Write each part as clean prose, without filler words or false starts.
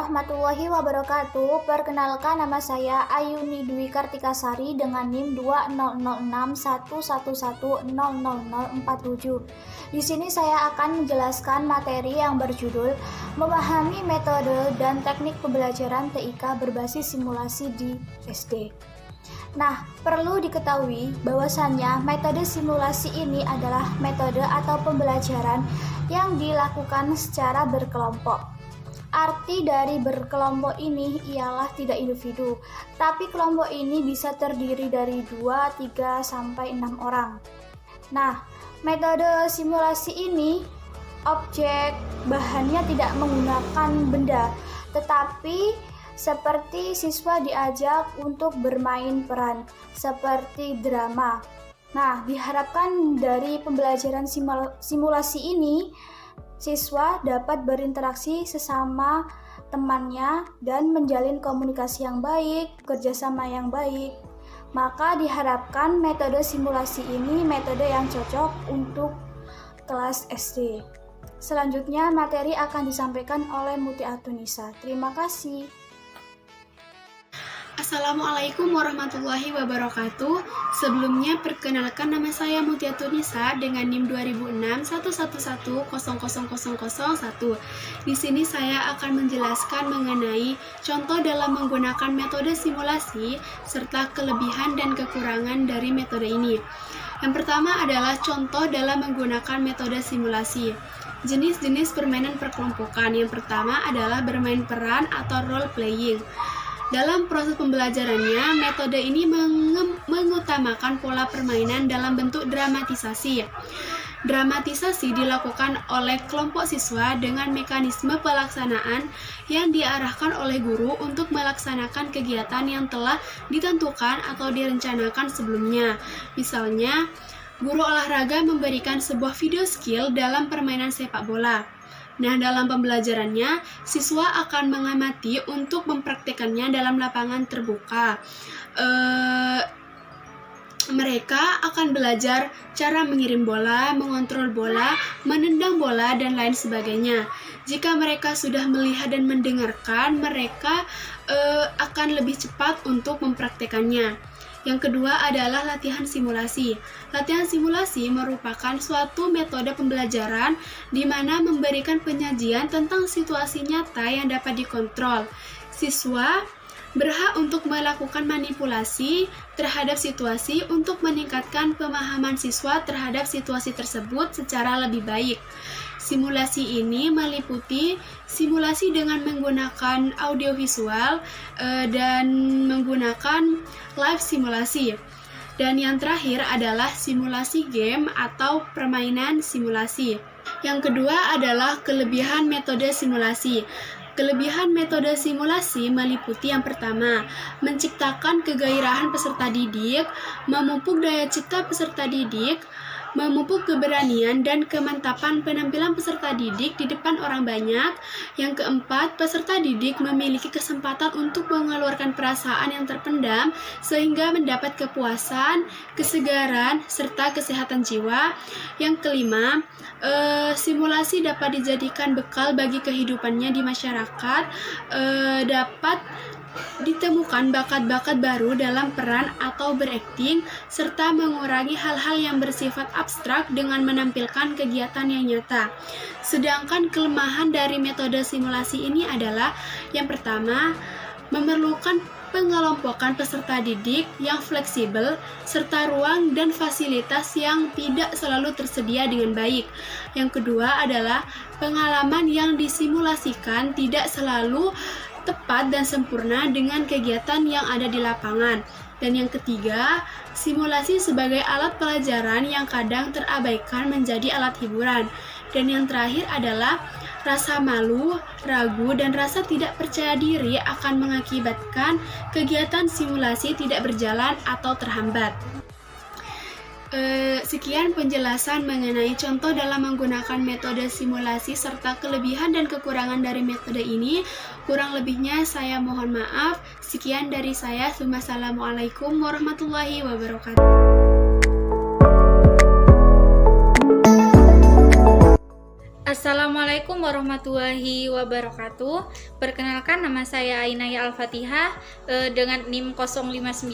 warahmatullahi wabarakatuh. Perkenalkan, nama saya Ayuni Dwi Kartikasari dengan NIM 200611100047. Di sini saya akan menjelaskan materi yang berjudul Memahami Metode dan Teknik Pembelajaran TIK berbasis simulasi di SD. Nah, perlu diketahui bahwasannya metode simulasi ini adalah metode atau pembelajaran yang dilakukan secara berkelompok. Arti dari berkelompok ini ialah tidak individu, tapi kelompok ini bisa terdiri dari 2, 3, sampai 6 orang. Nah, metode simulasi ini objek bahannya tidak menggunakan benda, tetapi seperti siswa diajak untuk bermain peran, seperti drama. Nah, diharapkan dari pembelajaran simulasi ini, siswa dapat berinteraksi sesama temannya dan menjalin komunikasi yang baik, kerjasama yang baik. Maka diharapkan metode simulasi ini metode yang cocok untuk kelas SD. Selanjutnya materi akan disampaikan oleh Muti Atunisa. Terima kasih. Assalamualaikum warahmatullahi wabarakatuh. Sebelumnya perkenalkan, nama saya Mutiatu Nisa dengan NIM 200611100001. Di sini saya akan menjelaskan mengenai contoh dalam menggunakan metode simulasi serta kelebihan dan kekurangan dari metode ini. Yang pertama adalah contoh dalam menggunakan metode simulasi. Jenis-jenis permainan perkelompokan. Yang pertama adalah bermain peran atau role playing. Dalam proses pembelajarannya, metode ini mengutamakan pola permainan dalam bentuk dramatisasi. Dramatisasi dilakukan oleh kelompok siswa dengan mekanisme pelaksanaan yang diarahkan oleh guru untuk melaksanakan kegiatan yang telah ditentukan atau direncanakan sebelumnya. Misalnya, guru olahraga memberikan sebuah video skill dalam permainan sepak bola. Nah, dalam pembelajarannya, siswa akan mengamati untuk mempraktikkannya dalam lapangan terbuka. Mereka akan belajar cara mengirim bola, mengontrol bola, menendang bola, dan lain sebagainya. Jika mereka sudah melihat dan mendengarkan, mereka akan lebih cepat untuk mempraktikkannya. Yang kedua adalah latihan simulasi. Latihan simulasi merupakan suatu metode pembelajaran di mana memberikan penyajian tentang situasi nyata yang dapat dikontrol. Siswa berhak untuk melakukan manipulasi terhadap situasi untuk meningkatkan pemahaman siswa terhadap situasi tersebut secara lebih baik. Simulasi ini meliputi simulasi dengan menggunakan audiovisual dan menggunakan live simulasi. Dan yang terakhir adalah simulasi game atau permainan simulasi. Yang kedua adalah kelebihan metode simulasi. Kelebihan metode simulasi meliputi yang pertama, menciptakan kegairahan peserta didik, memupuk daya cipta peserta didik, memupuk keberanian dan kemantapan penampilan peserta didik di depan orang banyak. Yang keempat, peserta didik memiliki kesempatan untuk mengeluarkan perasaan yang terpendam sehingga mendapat kepuasan, kesegaran, serta kesehatan jiwa. Yang kelima, simulasi dapat dijadikan bekal bagi kehidupannya di masyarakat, dapat ditemukan bakat-bakat baru dalam peran atau berakting, serta mengurangi hal-hal yang bersifat abstrak dengan menampilkan kegiatan yang nyata. Sedangkan kelemahan dari metode simulasi ini adalah yang pertama, memerlukan pengelompokan peserta didik yang fleksibel, serta ruang dan fasilitas yang tidak selalu tersedia dengan baik. Yang kedua adalah pengalaman yang disimulasikan tidak selalu tepat dan sempurna dengan kegiatan yang ada di lapangan. Dan yang ketiga, simulasi sebagai alat pelajaran yang kadang terabaikan menjadi alat hiburan. Dan yang terakhir adalah rasa malu, ragu, dan rasa tidak percaya diri akan mengakibatkan kegiatan simulasi tidak berjalan atau terhambat. Sekian penjelasan mengenai contoh dalam menggunakan metode simulasi serta kelebihan dan kekurangan dari metode ini. Kurang lebihnya saya mohon maaf. Sekian dari saya. Wassalamualaikum warahmatullahi wabarakatuh. Assalamualaikum Assalamualaikum warahmatullahi wabarakatuh. Perkenalkan, nama saya Ainaya Al-Fatihah dengan NIM 059.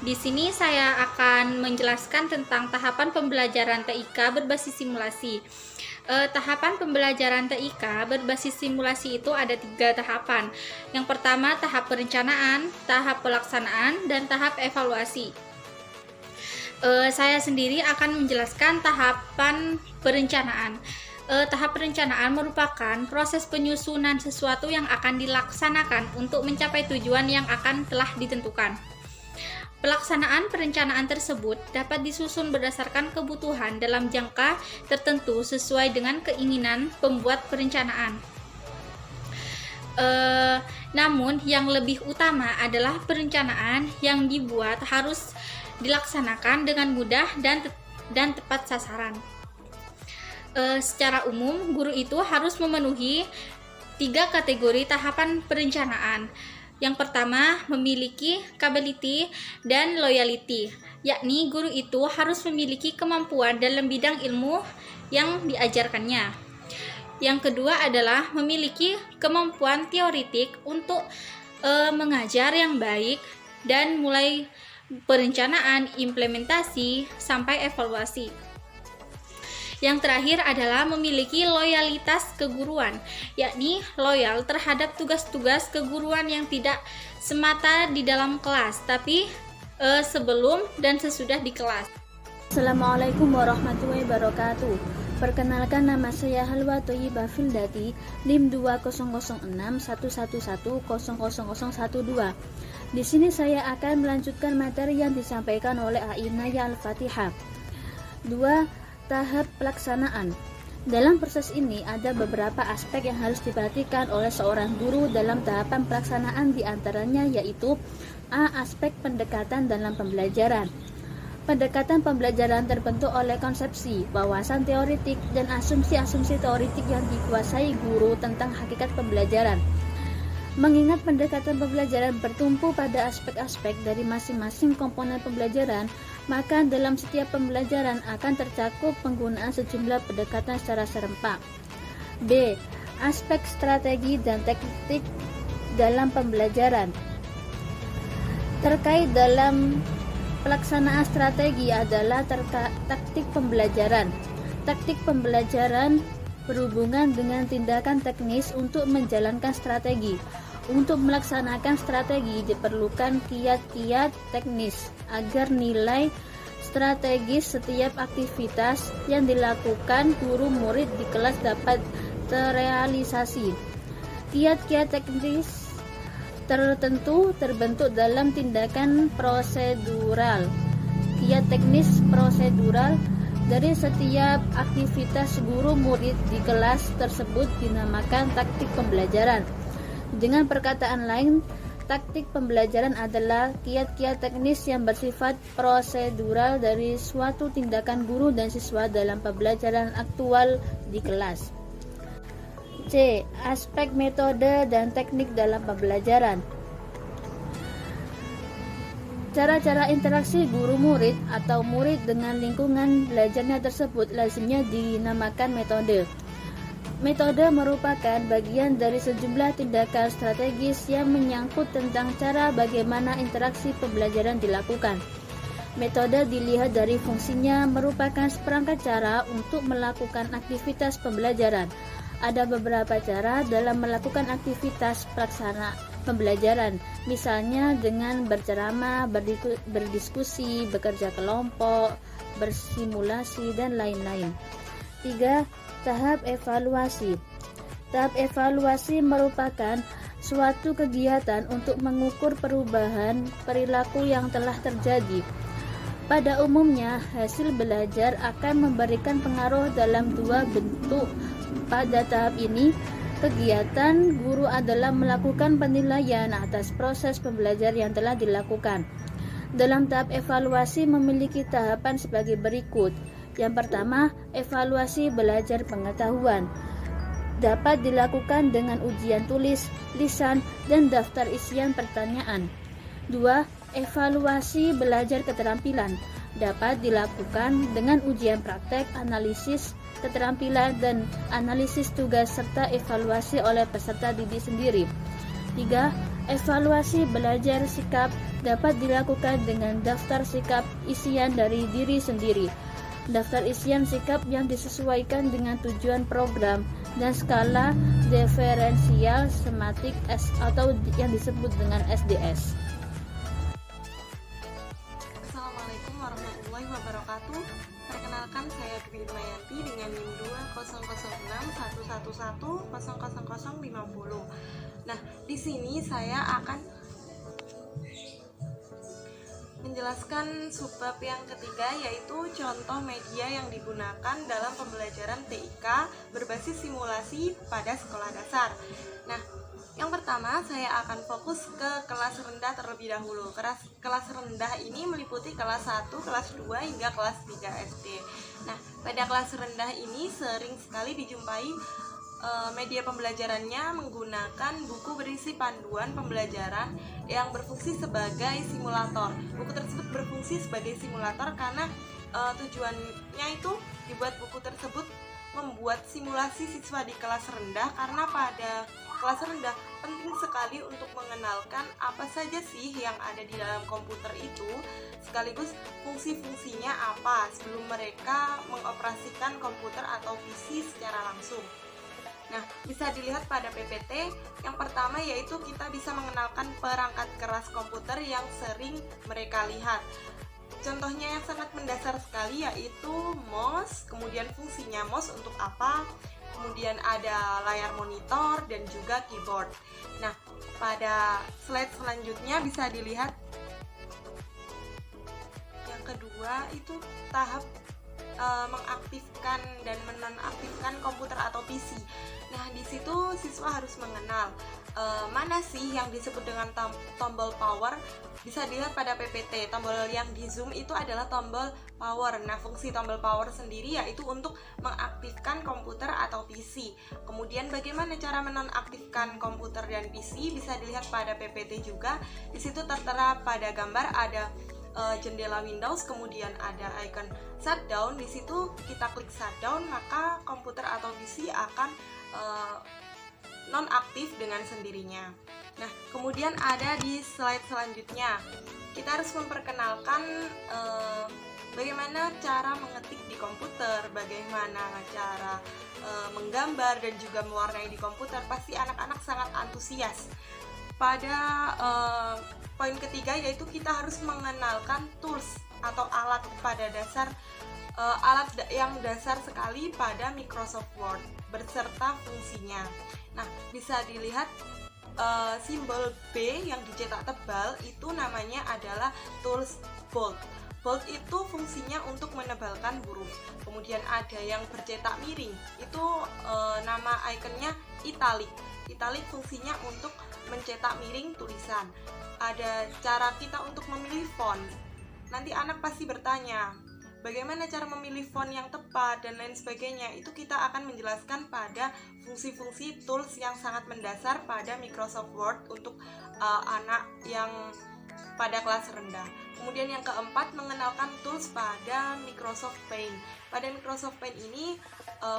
Di sini saya akan menjelaskan tentang tahapan pembelajaran TIK berbasis simulasi. Tahapan pembelajaran TIK berbasis simulasi itu ada 3 tahapan. Yang pertama, tahap perencanaan, tahap pelaksanaan, dan tahap evaluasi. Saya sendiri akan menjelaskan tahapan perencanaan. Tahap perencanaan merupakan proses penyusunan sesuatu yang akan dilaksanakan untuk mencapai tujuan yang akan telah ditentukan. Pelaksanaan perencanaan tersebut dapat disusun berdasarkan kebutuhan dalam jangka tertentu sesuai dengan keinginan pembuat perencanaan. Namun yang lebih utama adalah perencanaan yang dibuat harus dilaksanakan dengan mudah dan tepat sasaran. Secara umum, guru itu harus memenuhi 3 kategori tahapan perencanaan. Yang pertama, memiliki capability dan loyalty, yakni guru itu harus memiliki kemampuan dalam bidang ilmu yang diajarkannya. Yang kedua adalah memiliki kemampuan teoritik untuk mengajar yang baik dan mulai perencanaan, implementasi, sampai evaluasi. Yang terakhir adalah memiliki loyalitas keguruan, yakni loyal terhadap tugas-tugas keguruan yang tidak semata di dalam kelas, tapi sebelum dan sesudah di kelas. Assalamualaikum warahmatullahi wabarakatuh. Perkenalkan, nama saya Halwa Thayyibah Fildati, NIM 200611100012. Di sini saya akan melanjutkan materi yang disampaikan oleh Ainaya Al-Fatihah. 2. Tahap pelaksanaan. Dalam proses ini ada beberapa aspek yang harus diperhatikan oleh seorang guru dalam tahapan pelaksanaan, diantaranya yaitu A. Aspek pendekatan dalam pembelajaran. Pendekatan pembelajaran terbentuk oleh konsepsi, wawasan teoritik, dan asumsi-asumsi teoritik yang dikuasai guru tentang hakikat pembelajaran. Mengingat pendekatan pembelajaran bertumpu pada aspek-aspek dari masing-masing komponen pembelajaran, maka dalam setiap pembelajaran akan tercakup penggunaan sejumlah pendekatan secara serempak. B. Aspek strategi dan taktik dalam pembelajaran. Terkait dalam pelaksanaan strategi adalah taktik pembelajaran. Taktik pembelajaran berhubungan dengan tindakan teknis untuk menjalankan strategi. Untuk melaksanakan strategi diperlukan kiat-kiat teknis agar nilai strategis setiap aktivitas yang dilakukan guru murid di kelas dapat terrealisasi. Kiat-kiat teknis tertentu terbentuk dalam tindakan prosedural. Kiat teknis prosedural dari setiap aktivitas guru murid di kelas tersebut dinamakan taktik pembelajaran. Dengan perkataan lain, taktik pembelajaran adalah kiat-kiat teknis yang bersifat prosedural dari suatu tindakan guru dan siswa dalam pembelajaran aktual di kelas. C. Aspek metode dan teknik dalam pembelajaran. Cara-cara interaksi guru murid atau murid dengan lingkungan belajarnya tersebut lazimnya dinamakan metode. Metode merupakan bagian dari sejumlah tindakan strategis yang menyangkut tentang cara bagaimana interaksi pembelajaran dilakukan. Metode dilihat dari fungsinya merupakan seperangkat cara untuk melakukan aktivitas pembelajaran. Ada beberapa cara dalam melakukan aktivitas pelaksana pembelajaran, misalnya dengan berceramah, berdiskusi, bekerja kelompok, bersimulasi, dan lain-lain. 3. Tahap evaluasi. Tahap evaluasi merupakan suatu kegiatan untuk mengukur perubahan perilaku yang telah terjadi. Pada umumnya, hasil belajar akan memberikan pengaruh dalam 2 bentuk. Pada tahap ini, kegiatan guru adalah melakukan penilaian atas proses pembelajaran yang telah dilakukan. Dalam tahap evaluasi memiliki tahapan sebagai berikut. Yang pertama, evaluasi belajar pengetahuan. Dapat dilakukan dengan ujian tulis, lisan, dan daftar isian pertanyaan. 2. Evaluasi belajar keterampilan. dapat dilakukan dengan ujian praktek, analisis keterampilan, dan analisis tugas serta evaluasi oleh peserta didik sendiri. 3. Evaluasi belajar sikap dapat dilakukan dengan daftar sikap isian dari diri sendiri. Daftar isian sikap yang disesuaikan dengan tujuan program dan skala diferensial sematik atau yang disebut dengan SDS. Assalamualaikum warahmatullahi wabarakatuh. Perkenalkan, saya Dwi Irmayanti dengan NIM 20061110050. Nah, di sini saya akan menjelaskan subbab yang ketiga, yaitu contoh media yang digunakan dalam pembelajaran TIK berbasis simulasi pada sekolah dasar. Nah, yang pertama saya akan fokus ke kelas rendah terlebih dahulu. Kelas rendah ini meliputi kelas 1, kelas 2 hingga kelas 3 SD. Nah, pada kelas rendah ini sering sekali dijumpai media pembelajarannya menggunakan buku berisi panduan pembelajaran yang berfungsi sebagai simulator. Buku tersebut berfungsi sebagai simulator karena tujuannya itu dibuat buku tersebut membuat simulasi siswa di kelas rendah, karena pada kelas rendah penting sekali untuk mengenalkan apa saja sih yang ada di dalam komputer itu, sekaligus fungsi-fungsinya apa sebelum mereka mengoperasikan komputer atau PC secara langsung. Nah, bisa dilihat pada PPT. Yang pertama yaitu kita bisa mengenalkan perangkat keras komputer yang sering mereka lihat. Contohnya yang sangat mendasar sekali yaitu mouse, kemudian fungsinya mouse untuk apa, kemudian ada layar monitor dan juga keyboard. Nah, pada slide selanjutnya bisa dilihat yang kedua itu tahap mengaktifkan dan menonaktifkan komputer atau PC. Nah, di situ siswa harus mengenal mana sih yang disebut dengan tombol power. Bisa dilihat pada PPT, tombol yang di zoom itu adalah tombol power. Nah, fungsi tombol power sendiri yaitu untuk mengaktifkan komputer atau PC. Kemudian bagaimana cara menonaktifkan komputer dan PC bisa dilihat pada PPT juga. Di situ tertera pada gambar ada jendela Windows, kemudian ada icon shutdown. Di situ kita klik shutdown, maka komputer atau PC akan nonaktif dengan sendirinya. Nah, kemudian ada di slide selanjutnya kita harus memperkenalkan bagaimana cara mengetik di komputer, bagaimana cara menggambar dan juga mewarnai di komputer. Pasti anak-anak sangat antusias. Pada poin ketiga yaitu kita harus mengenalkan tools atau alat pada dasar alat yang dasar sekali pada Microsoft Word berserta fungsinya. Nah, bisa dilihat simbol B yang dicetak tebal itu namanya adalah tools bold. Bold itu fungsinya untuk menebalkan huruf. Kemudian ada yang bercetak miring, itu nama ikonnya italic. Italic fungsinya untuk mencetak miring tulisan. Ada cara kita untuk memilih font. Nanti anak pasti bertanya, bagaimana cara memilih font yang tepat dan lain sebagainya. Itu kita akan menjelaskan pada fungsi-fungsi tools yang sangat mendasar pada Microsoft Word untuk anak yang pada kelas rendah. Kemudian yang keempat, mengenalkan tools pada Microsoft Paint. Pada Microsoft Paint ini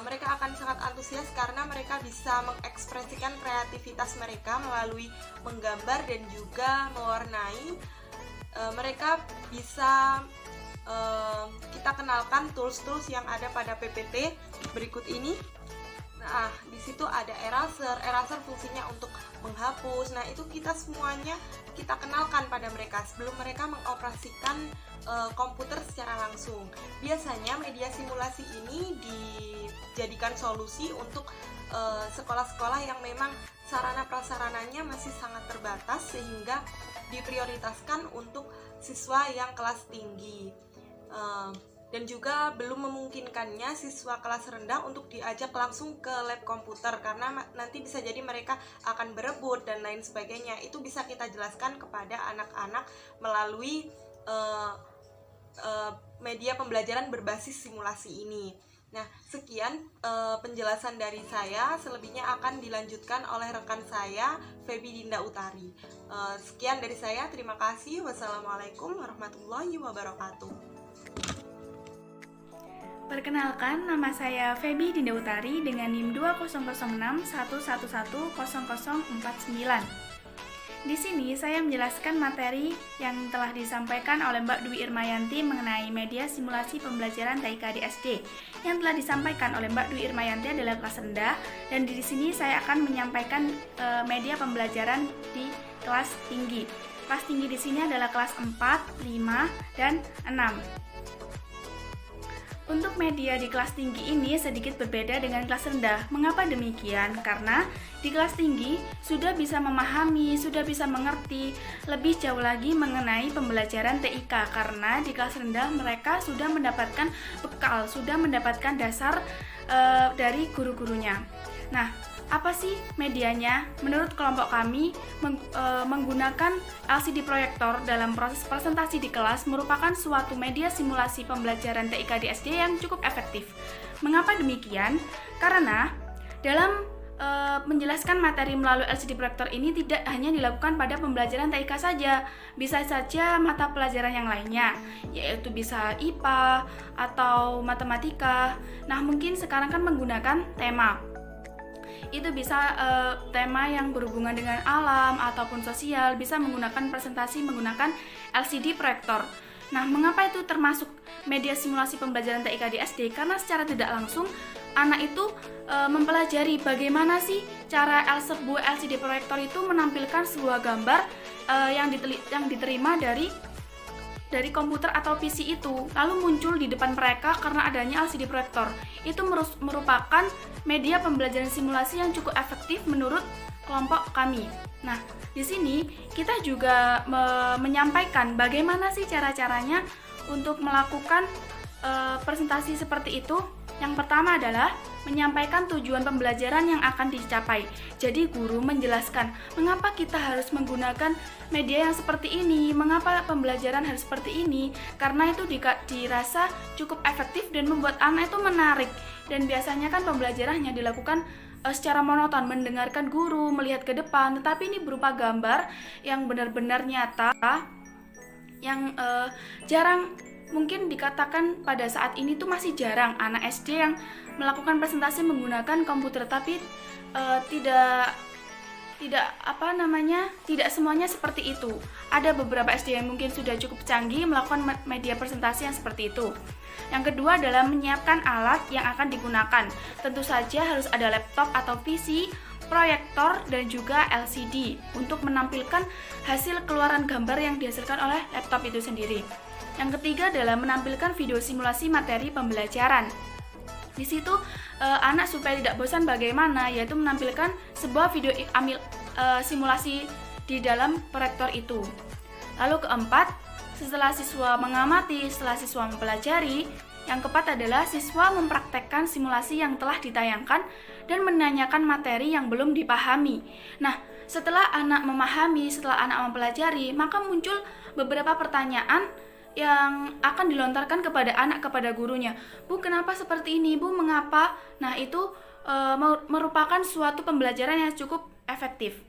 mereka akan sangat antusias karena mereka bisa mengekspresikan kreativitas mereka melalui menggambar dan juga mewarnai. Mereka bisa kita kenalkan tools-tools yang ada pada PPT berikut ini. Nah, di situ ada eraser. Eraser fungsinya untuk menghapus. Nah, itu kita semuanya kita kenalkan pada mereka sebelum mereka mengoperasikan komputer secara langsung. Biasanya media simulasi ini dijadikan solusi untuk sekolah-sekolah yang memang sarana prasarananya masih sangat terbatas sehingga diprioritaskan untuk siswa yang kelas tinggi. Dan juga belum memungkinkannya siswa kelas rendah untuk diajak langsung ke lab komputer karena nanti bisa jadi mereka akan berebut dan lain sebagainya. Itu bisa kita jelaskan kepada anak-anak melalui media pembelajaran berbasis simulasi ini. Nah, sekian penjelasan dari saya. Selebihnya akan dilanjutkan oleh rekan saya, Feby Dinda Utari. Sekian dari saya, terima kasih. Wassalamualaikum warahmatullahi wabarakatuh. Perkenalkan, nama saya Feby Dinda Utari dengan NIM 200611100049. Di sini saya menjelaskan materi yang telah disampaikan oleh Mbak Dwi Irmayanti mengenai media simulasi pembelajaran TIK di SD. Yang telah disampaikan oleh Mbak Dwi Irmayanti adalah kelas rendah, dan di sini saya akan menyampaikan media pembelajaran di kelas tinggi. Kelas tinggi di sini adalah kelas 4, 5, dan 6. Untuk media di kelas tinggi ini sedikit berbeda dengan kelas rendah. Mengapa demikian? Karena di kelas tinggi sudah bisa memahami, sudah bisa mengerti lebih jauh lagi mengenai pembelajaran TIK, karena di kelas rendah mereka sudah mendapatkan bekal, sudah mendapatkan dasar dari guru-gurunya. Nah, apa sih medianya? Menurut kelompok kami, menggunakan LCD proyektor dalam proses presentasi di kelas merupakan suatu media simulasi pembelajaran TIK di SD yang cukup efektif. Mengapa demikian? Karena dalam menjelaskan materi melalui LCD proyektor ini tidak hanya dilakukan pada pembelajaran TIK saja, bisa saja mata pelajaran yang lainnya, yaitu bisa IPA atau matematika. Nah, mungkin sekarang kan menggunakan tema. Itu bisa tema yang berhubungan dengan alam ataupun sosial, bisa menggunakan presentasi menggunakan LCD proyektor. Nah, mengapa itu termasuk media simulasi pembelajaran TIK di SD? Karena secara tidak langsung anak itu mempelajari bagaimana sih cara sebuah LCD proyektor itu menampilkan sebuah gambar yang diterima dari komputer atau PC itu, lalu muncul di depan mereka karena adanya LCD proyektor. Itu merupakan media pembelajaran simulasi yang cukup efektif menurut kelompok kami. Nah, di sini kita juga menyampaikan bagaimana sih cara-caranya untuk melakukan presentasi seperti itu. Yang pertama adalah menyampaikan tujuan pembelajaran yang akan dicapai. Jadi guru menjelaskan mengapa kita harus menggunakan media yang seperti ini, mengapa pembelajaran harus seperti ini, karena itu dirasa cukup efektif dan membuat anak itu menarik. Dan biasanya kan pembelajaran hanya dilakukan secara monoton, mendengarkan guru, melihat ke depan, tetapi ini berupa gambar yang benar-benar nyata, yang jarang, mungkin dikatakan pada saat ini tuh masih jarang anak SD yang melakukan presentasi menggunakan komputer, tapi tidak semuanya seperti itu. Ada beberapa SD yang mungkin sudah cukup canggih melakukan media presentasi yang seperti itu. Yang kedua adalah menyiapkan alat yang akan digunakan. Tentu saja harus ada laptop atau PC, proyektor, dan juga LCD untuk menampilkan hasil keluaran gambar yang dihasilkan oleh laptop itu sendiri. Yang ketiga adalah menampilkan video simulasi materi pembelajaran. Di situ anak supaya tidak bosan bagaimana, yaitu menampilkan sebuah video simulasi di dalam proyektor itu. Lalu keempat, setelah siswa mengamati, setelah siswa mempelajari, yang keempat adalah siswa mempraktekkan simulasi yang telah ditayangkan dan menanyakan materi yang belum dipahami. Nah, setelah anak memahami, setelah anak mempelajari, maka muncul beberapa pertanyaan yang akan dilontarkan kepada anak, kepada gurunya. Bu, kenapa seperti ini? Bu, mengapa? Nah, itu merupakan suatu pembelajaran yang cukup efektif.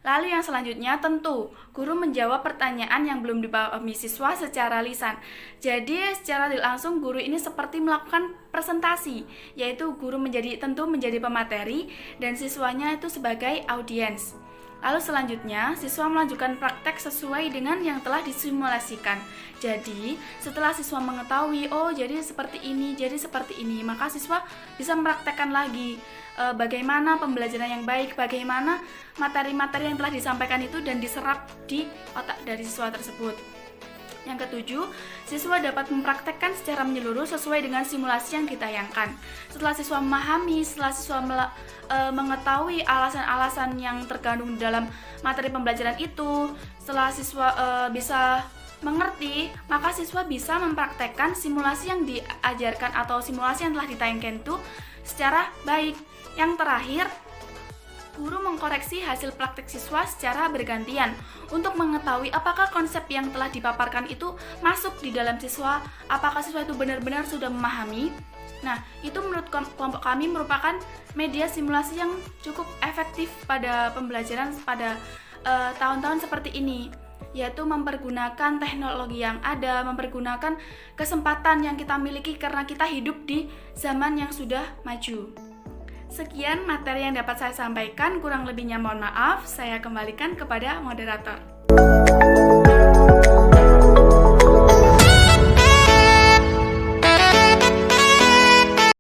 Lalu yang selanjutnya, tentu guru menjawab pertanyaan yang belum dipahami siswa secara lisan. Jadi secara langsung guru ini seperti melakukan presentasi, yaitu guru tentu menjadi pemateri dan siswanya itu sebagai audiens. Lalu selanjutnya, siswa melanjutkan praktek sesuai dengan yang telah disimulasikan. Jadi, setelah siswa mengetahui, oh jadi seperti ini, maka siswa bisa mempraktekkan lagi bagaimana pembelajaran yang baik, bagaimana materi-materi yang telah disampaikan itu dan diserap di otak dari siswa tersebut. Yang ketujuh, siswa dapat mempraktekkan secara menyeluruh sesuai dengan simulasi yang ditayangkan. Setelah siswa memahami, setelah siswa mengetahui alasan-alasan yang terkandung dalam materi pembelajaran itu, setelah siswa bisa mengerti, maka siswa bisa mempraktekkan simulasi yang diajarkan atau simulasi yang telah ditayangkan itu secara baik. Yang terakhir, guru mengkoreksi hasil praktek siswa secara bergantian untuk mengetahui apakah konsep yang telah dipaparkan itu masuk di dalam siswa, apakah siswa itu benar-benar sudah memahami. Nah, itu menurut kelompok kami merupakan media simulasi yang cukup efektif pada pembelajaran pada tahun-tahun seperti ini. yaitu mempergunakan teknologi yang ada, mempergunakan kesempatan yang kita miliki karena kita hidup di zaman yang sudah maju. Sekian materi yang dapat saya sampaikan, kurang lebihnya mohon maaf, saya kembalikan kepada moderator.